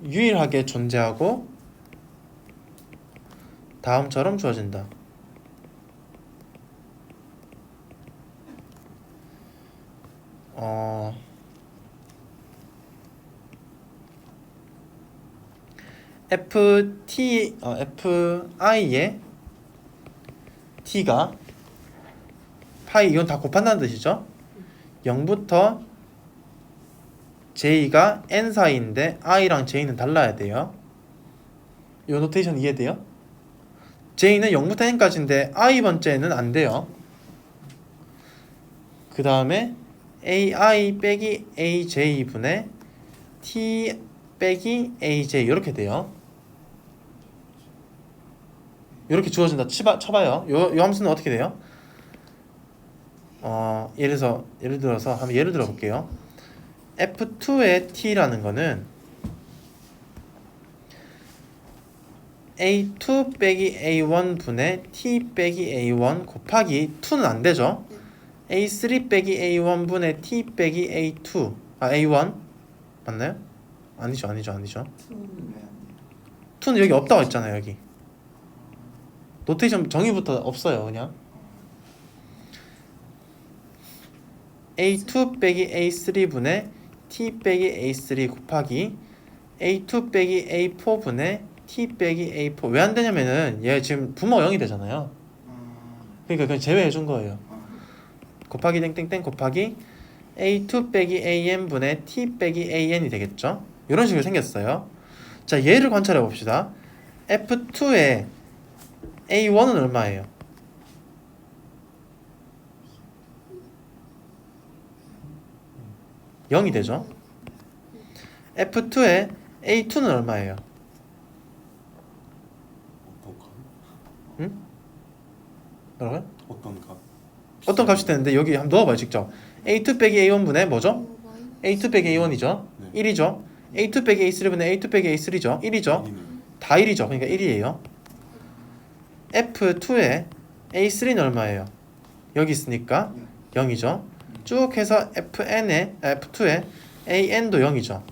유일하게 존재하고 다음처럼 주어진다. fi의 t가 파이, 이건 다 곱한다는 뜻이죠. 0부터 j가 n 사이인데 i랑 j는 달라야 돼요. 이 노테이션 이해돼요? j는 0부터 n까지인데 i 번째는 안 돼요. 그 다음에 ai 빼기 aj 분의 t 빼기 aj 이렇게 돼요. 이렇게 주어진다. 쳐봐요. 요 함수는 어떻게 돼요? 예를 들어서 한번 예를 들어 볼게요. f2의 t라는 거는 a2 빼기 a1 분의 t 빼기 a1 곱하기 2는 안 되죠. a3 빼기 a1 분의 t 빼기 a2 a1 맞나요? 아니죠. 투는 왜안 돼요? 2는 여기 없다고 했잖아요. 여기 노테이션 정의부터 없어요. 그냥 a2 빼기 a3 분의 t 빼기 a3 곱하기 a2 빼기 a4 분의 t 빼기 a4. 왜 안 되냐면은 얘 지금 분모가 0이 되잖아요. 그러니까 그냥 제외해 준 거예요. 곱하기 땡땡땡 곱하기 a2 빼기 an 분의 t 빼기 an이 되겠죠. 이런 식으로 생겼어요. 자, 얘를 관찰해 봅시다. f2에 a1은 얼마예요? 0이 되죠. f2에 a2는 얼마예요? 어떤 값? 응? 뭐라고요? 어떤 값? 어떤 값이 되는데 여기 한번 넣어봐요 직접. a2 빼기 a1 분의 뭐죠? a2 빼기 a1이죠. 네. 1이죠. a2 빼기 a3 분의 a2 빼기 a3죠. 1이죠. 아니네. 다 1이죠. 그러니까 1이에요. f2에 a3는 얼마예요? 여기 있으니까 0이죠. 쭉 해서 f2에 an도 0이죠.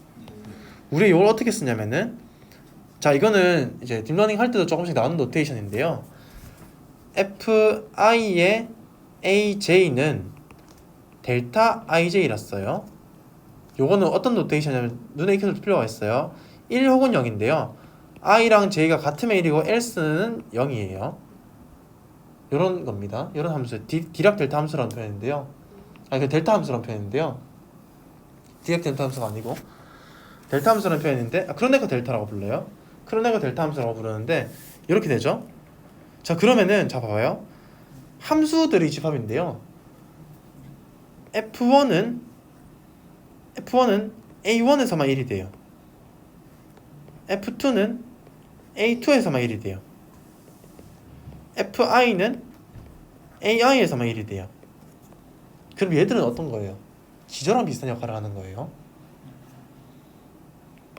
우리 이걸 어떻게 쓰냐면은, 자, 이거는 이제 딥러닝 할 때도 조금씩 나오는 노테이션인데요. fi의 aj는 델타 ij라 써요. 요거는 어떤 노테이션이냐면 눈에 익혀둘 필요가 있어요. 1 혹은 0인데요. i랑 j가 같으면 1이고 else는 0이에요. 요런 겁니다. 요런 함수, 디락 델타 함수라는 표현인데요. 아니, 그 델타 함수라는 표현인데요. 디락 델타 함수가 아니고 델타 함수라는 표현인데, 크로네거 델타라고 불러요. 크로네거 델타 함수라고 부르는데 이렇게 되죠. 자, 그러면은 자 봐봐요. 함수들이 집합인데요. F1은 A1에서만 1이 돼요. F2는 A2에서만 1이 돼요. FI는 AI에서만 1이 돼요. 그럼 얘들은 어떤 거예요? 기저랑 비슷한 역할을 하는 거예요.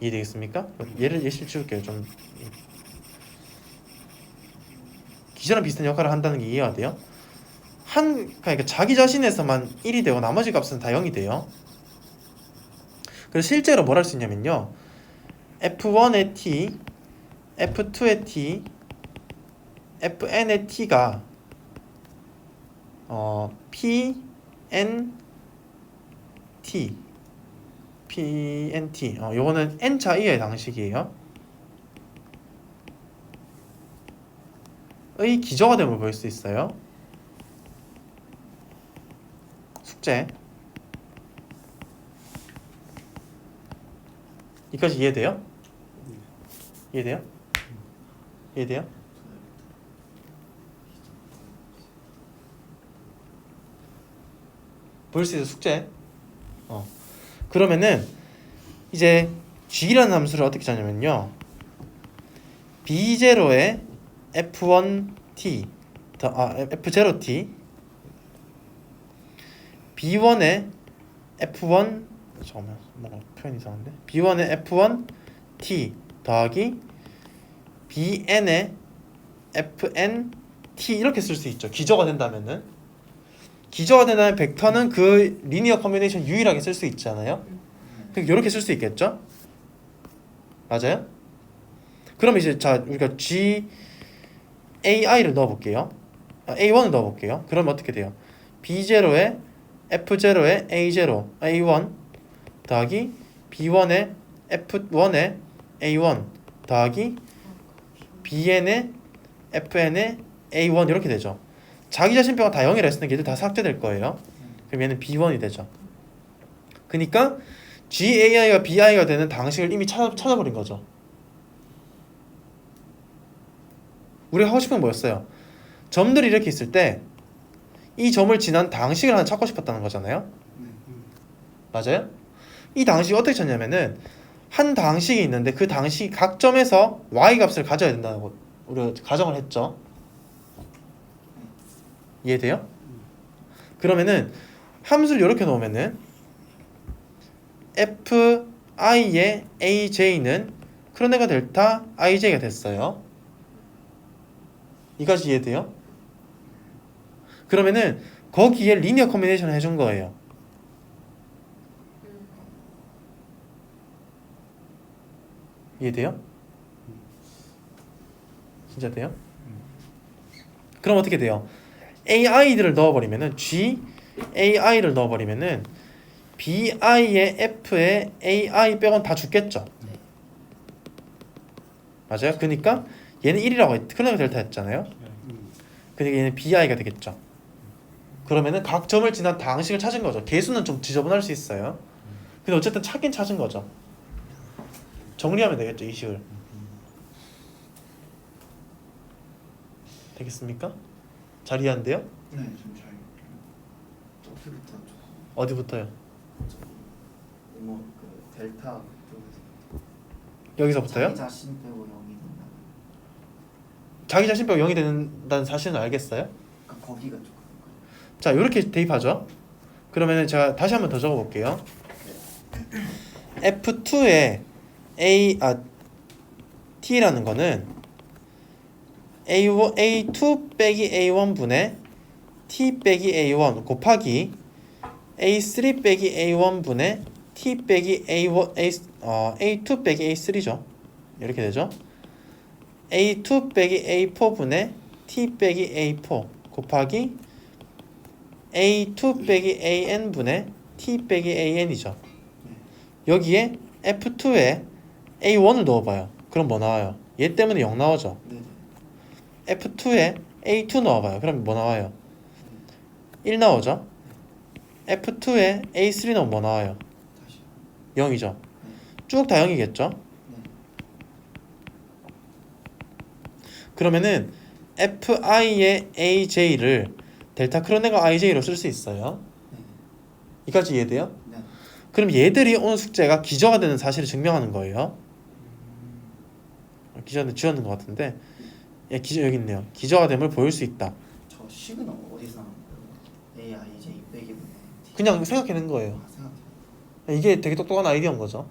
이해되겠습니까? 예시를 치울게요. 좀 기저랑 비슷한 역할을 한다는 게 이해가 돼요? 그러니까 자기 자신에서만 1이 되고 나머지 값은 다 0이 돼요. 그래서 실제로 뭘 할 수 있냐면요. F1의 t, F2의 t, Fn의 t가 PNT 요거는 n차 이하의 당식이에요. 의 기저가 됨을 볼 수 있어요. 숙제. 여기까지 이해돼요? 이해돼요? 이해돼요? 볼 수 있어 숙제. 그러면은 이제 g라는 함수를 어떻게 짜냐면요. b0에 f1t f0t b1에 f1 잠깐만 뭔가 표현 이상한데 b1에 f1t 더하기 bn에 fnt 이렇게 쓸 수 있죠. 기저가 된다면은 벡터는 그 리니어 커뮤니케이션 유일하게 쓸 수 있잖아요. 그러니까 이렇게 쓸 수 있겠죠? 맞아요? 그럼 이제 자 우리가 GAI를 넣어볼게요. A1을 넣어볼게요. 그럼 어떻게 돼요? B0에 F0에 A1 더하기 B1에 F1에 A1 더하기 BN에 FN에 A1 이렇게 되죠. 자기 자신표가 다 0이라 했으니까 얘들 다 삭제될 거예요. 그럼 얘는 B1이 되죠. 그러니까 GAI가 BI가 되는 당식을 이미 찾아버린 거죠. 우리가 하고 싶은 건 뭐였어요? 점들이 이렇게 있을 때 이 점을 지난 당식을 하나 찾고 싶었다는 거잖아요. 맞아요? 이 당식이 어떻게 찾냐면은 한 당식이 있는데 그 당식이 각 점에서 y-값을 가져야 된다는 거 우리가 가정을 했죠. 이해돼요? 그러면은 함수를 이렇게 놓으면은 fi의 aj는 크로네거 델타 ij가 됐어요. 이까지 이해돼요? 그러면은 거기에 리니어 커뮤니케이션을 해준 거예요. 이해돼요? 진짜 돼요? 그럼 어떻게 돼요? AI들을 넣어버리면은 GAI를 넣어버리면은 BI의 F에 AI 빼고는 다 죽겠죠. 맞아요? 그러니까 얘는 1이라고 크로네거 델타 했잖아요. 그러니까 얘는 bi가 되겠죠. 그러면은 각 점을 지난 다항식을 찾은 거죠. 개수는 좀 지저분할 수 있어요. 근데 어쨌든 찾긴 찾은 거죠. 정리하면 되겠죠, 이 식을. 되겠습니까? 잘 이해한대요? 네, 좀잘 어떻게부터 어디부터요? 그 델타 쪽에서 여기서부터요? 자기 자신 빼고 0이 된다. 자기 자신 빼고 0이 된다는 사실은 알겠어요? 그러니까 거기가 조금 자, 이렇게 대입하죠. 그러면은 제가 다시 한번 더 적어볼게요. F2의 T라는 거는 A2 빼기 A1 분의 T 빼기 A1 곱하기 A3 빼기 A1 분의 T 빼기 A2 빼기 A3죠. 이렇게 되죠. A2 빼기 A4 분의 T 빼기 A4 곱하기 A2 빼기 AN 분의 T 빼기 AN이죠. 여기에 F2에 A1을 넣어봐요. 그럼 뭐 나와요? 얘 때문에 0 나오죠. 네네. F2에 A2 넣어봐요. 그럼 뭐 나와요? 1 나오죠. F2에 A3 넣으면 뭐 나와요? 다시. 0이죠. 쭉 다 0이겠죠. 네. 그러면은 Fi의 AJ를 델타 크로네거 IJ로 쓸 수 있어요. 네. 이까지 이해돼요? 네. 그럼 얘들이 오는 숙제가 기저가 되는 사실을 증명하는 거예요. 기저는 지웠는 것 같은데, 예, 기저 여기 있네요. 기저가 됨을 보일 수 있다. 저 식은 어디서 나온 거예요? A, I, J 빼기 분의 T. 그냥 생각해낸 거예요. 아, 생각해. 이게 되게 똑똑한 아이디어인 거죠.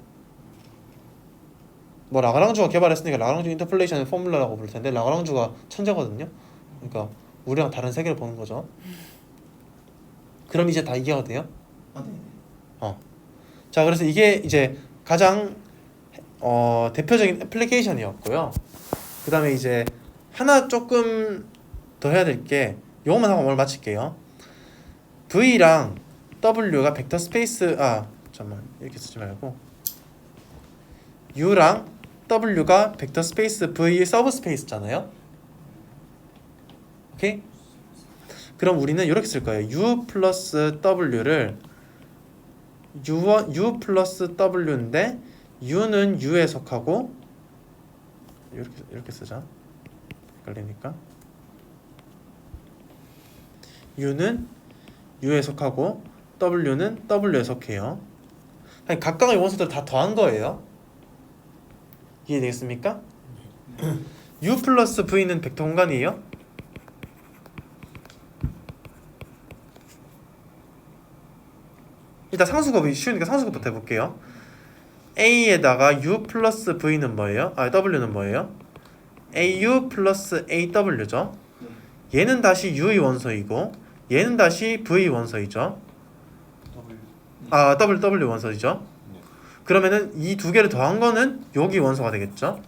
뭐 라그랑주가 개발했으니까 라그랑주 인터폴레이션 포뮬러라고 부를 텐데 라그랑주가 천재거든요. 그러니까 우리랑 다른 세계를 보는 거죠. 그럼 이제 다 이해가 돼요? 아, 네. 자, 그래서 이게 이제 가장 대표적인 애플리케이션이었고요. 그 다음에 이제 하나 조금 더 해야 될 게 요것만 하고 오늘 마칠게요. V랑 W가 벡터 스페이스 잠깐만 이렇게 쓰지 말고 U랑 W가 벡터 스페이스 V 서브 스페이스잖아요. 오케이? 그럼 우리는 이렇게 쓸 거예요. U 플러스 W를 U 플러스 W인데 U는 U에 속하고 이렇게 쓰자. 헷갈리니까 U는 U에 속하고 W는 W에 속해요. 아니, 각각의 원소들 다 더한 거예요. 이해되겠습니까? U 플러스 V는 벡터 공간이에요. 일단 상수곱이 쉬우니까 상수곱부터 해볼게요. A에다가 U 플러스 V는 뭐예요? W는 뭐예요? AU 플러스 AW죠. 얘는 다시 U의 원소이고 얘는 다시 V 원소이죠. W 원소이죠. 그러면은 이 두 개를 더한 거는 여기 원소가 되겠죠.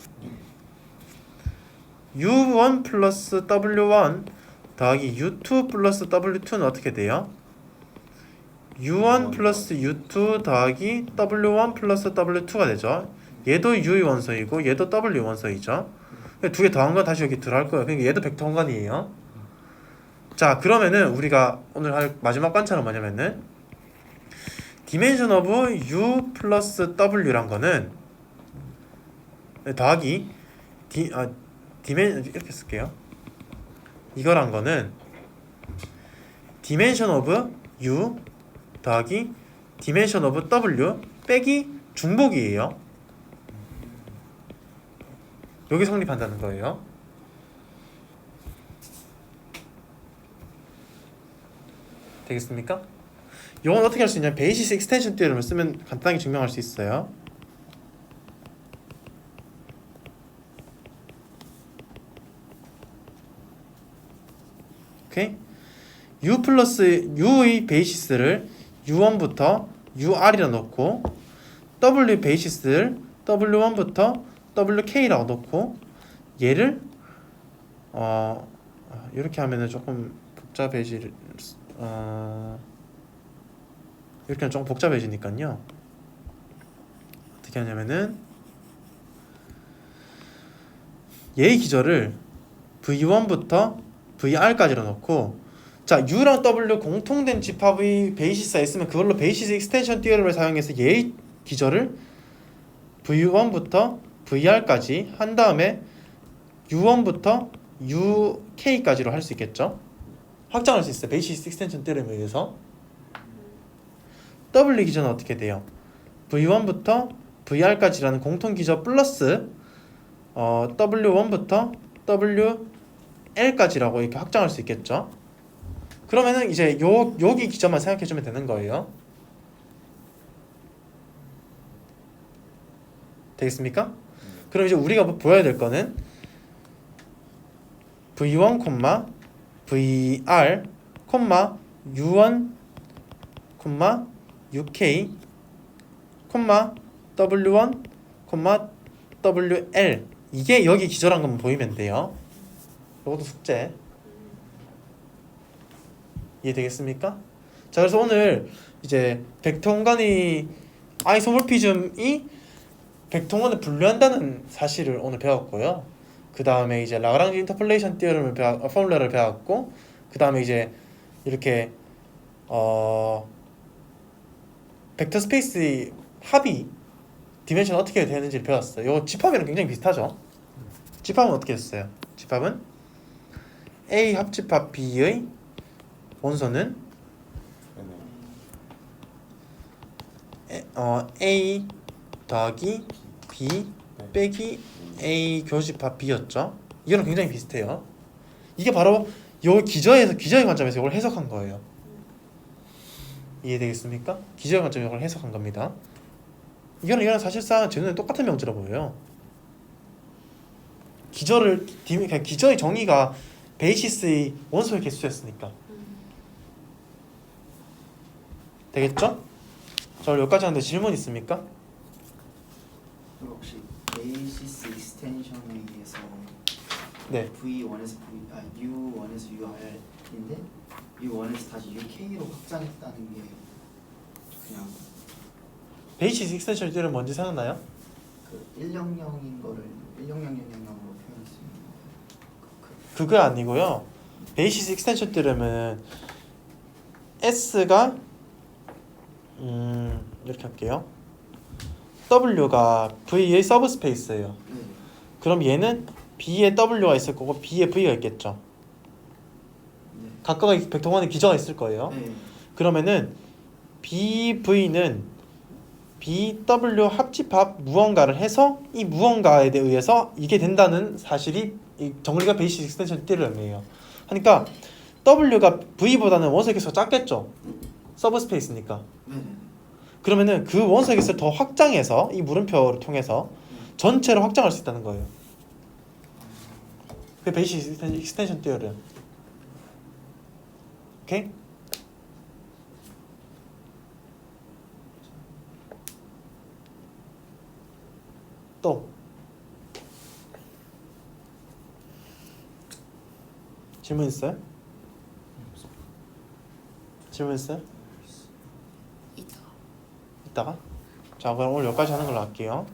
U1 플러스 W1 더하기 U2 플러스 W2는 어떻게 돼요? U1 플러스 U2 더하기 W1 플러스 W2가 되죠. 얘도 U의 원소이고 얘도 W 원소이죠. 두 개 더한 건 다시 여기 들어갈 거예요. 그러니까 얘도 벡터 공간이에요. 자, 그러면은 우리가 오늘 할 마지막 관찰은 뭐냐면은 dimension of U 플러스 W란 거는 더하기 이렇게 쓸게요. 이거란 거는 dimension of U 더하기 dimension of W 빼기 중복이에요. 여기 성립한다는 거예요. 되겠습니까? 이건 어떻게 할 수 있냐면 베이시스 익스텐션 티어럼을 쓰면 간단하게 증명할 수 있어요. 오케이? U 플러스 U의 베이시스를 U1부터 UR이라 놓고 W 베이시스를 W1부터 WK라고 놓고 얘를 이렇게 하면은 조금 복잡해질 이렇게 하면 조금 복잡해지니까요. 어떻게 하냐면은 얘의 기저를 V1부터 VR까지로 놓고 자 U랑 W 공통된 집합의 베이시스가 있으면 그걸로 베이시스 익스텐션 티어럼을 사용해서 얘의 기저를 V1부터 VR까지 한 다음에 U1부터 UK까지로 할 수 있겠죠. 확장할 수 있어요. 베이시스 익스텐션 티어럼에 의해서. W 기저는 어떻게 돼요? V1부터 VR까지라는 공통 기저 플러스 W1부터 WL까지라고 이렇게 확장할 수 있겠죠. 그러면은 이제 여기 기저만 생각해 주면 되는 거예요. 되겠습니까? 그럼 이제 우리가 보여야 될 거는 V1, VR, U1, UK, W1, WL 이게 여기 기저란 것만 보이면 돼요. 이것도 숙제. 이해되겠습니까? 자, 그래서 오늘 이제 벡터공간이 아이소모피즘이 벡터공간을 분류한다는 사실을 오늘 배웠고요. 그 다음에 이제 라그랑지 인터폴레이션 티어럼을 포뮬러를 배웠고, 그 다음에 이제 이렇게 벡터 스페이스의 합이 디멘션 어떻게 되는지를 배웠어요. 이거 집합이랑 굉장히 비슷하죠. 집합은 어떻게 했어요? 집합은 A 합집합 B의 원소는 A 더하기 B 빼기 A 교집합 B였죠. 이거랑 굉장히 비슷해요. 이게 바로 요 기저의 관점에서 이걸 해석한 거예요. 이해되겠습니까? 기저의 관점에서 이걸 해석한 겁니다. 이거는 사실상 제 눈에 똑같은 명제라 보여요. 기저의 정의가 베이시스의 원소의 개수였으니까. 되겠죠? 저 여기까지 하는데 질문 있습니까? 그리고 혹시 베이시스 익스텐션에 의해서 네. V1에서 U1에서 UR인데 U1에서 다시 UK로 확장했다는 게 그냥 베이시스 익스텐션 티어럼 뭔지 생각나요? 그 100인 거를 1000000으로 표현할 수 있는 그거 아니고요. 베이시스 익스텐션 티어럼은 S가 이렇게 할게요. W가 V의 서브스페이스예요. 네. 그럼 얘는 B에 W가 있을 거고 B에 V가 있겠죠. 네. 각각의 벡터관에 기저가 있을 거예요. 네. 그러면은 BV는 BW 합집합 무언가를 해서 이 무언가에 의해서 이게 된다는 사실이 이 정리가 베이시스 익스텐션 티어럼이에요. 그러니까 W가 V보다는 원소의 개수가 작겠죠. 서브스페이스니까. 네네. 그러면은 그 원소의 개수를 더 확장해서 이 물음표를 통해서 전체를 확장할 수 있다는 거예요. 그게 베이시스 익스텐션 티어럼. 오케이? 또 질문 있어요? 질문 있어요? 있다. 이따가? 자, 그럼 오늘 여기까지 하는 걸로 할게요.